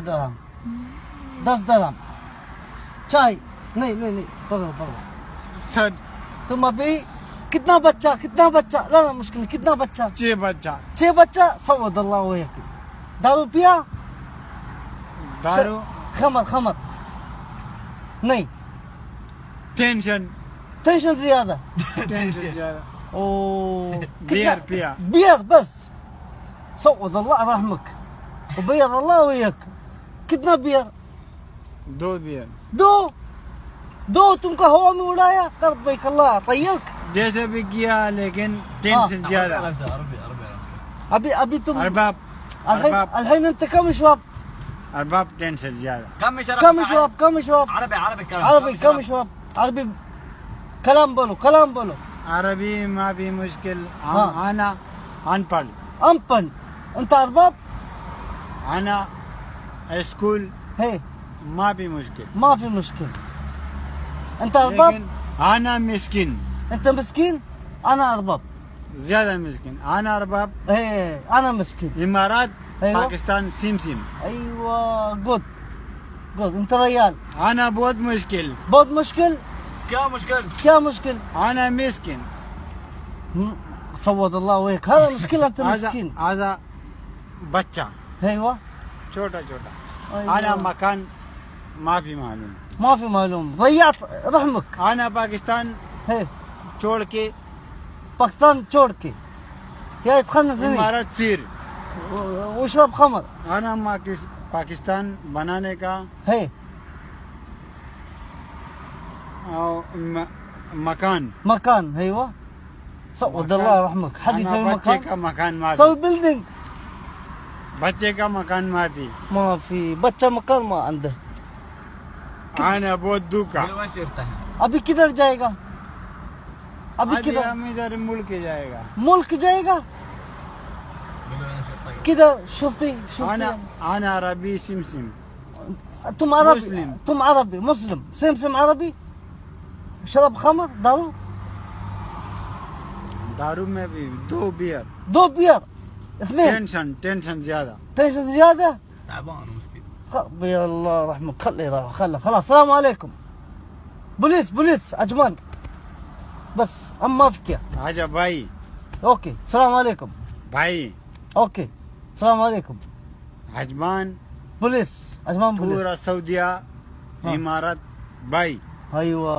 درهم 10 درهم चाय नहीं नहीं नहीं पकड़ो पकड़ो सर तुम अभी कितना बच्चा ला ला मुश्किल कितना बच्चा 6 बच्चा 6 बच्चा सवद अल्लाह वयक दारू पिया दारू खमर नहीं टेंशन ज्यादा ज्यादा ओ बियर पिया बियर बस सवद الله رحمك وبيض الله وياك कितना बियर 2 बियर दो तुमको हवा में उड़ाया कर बैक अल्लाह तयक जैसे भी किया लेकिन टेंशन ज्यादा अभी तुम अरबाब الحين انت كم اشرب अरबाब टेंशन ज्यादा كم اشرب عربي كم اشرب عربي كلام बोलो अरबी में भी मुश्किल हाँ। आना अनपढ़ अनपन انت ارباب आना स्कूल है माँ भी मुश्किल ما في مشكلة انت ارباب लेकिन आना मिस्किन انت مسكين انا ارباب ज्यादा मिस्किन आना अरबाब ايه انا مسكين इमारात أيوة. पाकिस्तान सिम ايوه جود انت ريال आना बहुत मुश्किल बहुत मुश्किल क्या मुश्किल आना मिस्किन صوت الله وجهك هذا مشكلة انت مسكين आजा बच्चा ايوه छोटा أيوة. आना मकान माँ भी मालूम ما في معلوم ضيعت رحمك आना पाकिस्तान है छोड़ के पाकिस्तान छोड़ के يا يتخنث इमारत सिर واشرب خمر आना पाकिस्तान बनाने का है मकान ايوه صوت الله رحمك حد आना يسوي बच्चे مكان का मकान माँ سوي بيلدينج बच्चे का मकान माँ भी ما في बच्चा मकान ما عنده आना बहुत दुखा अभी किधर जाएगा अभी आज किधर हम इधर मुल्क जाएगा मुल्क जाएगा किधर شرطي आना अरबी सिम तुम عربي مسلم. तुम عربي مسلم سمسم عربي شرب خمر दारू में भी 2 बियर दो बियर اثنين टेंशन ज्यादा تنشن زيادة تعبان مسكين يا الله رحمك خلي خلاص السلام عليكم بوليس اجمان بس اما فيك आजा भाई اوكي السلام عليكم भाई اوكي السلام عليكم अजमान بوليس اجمان بوليس पूरा सऊदिया हाँ। इमारत भाई ايوه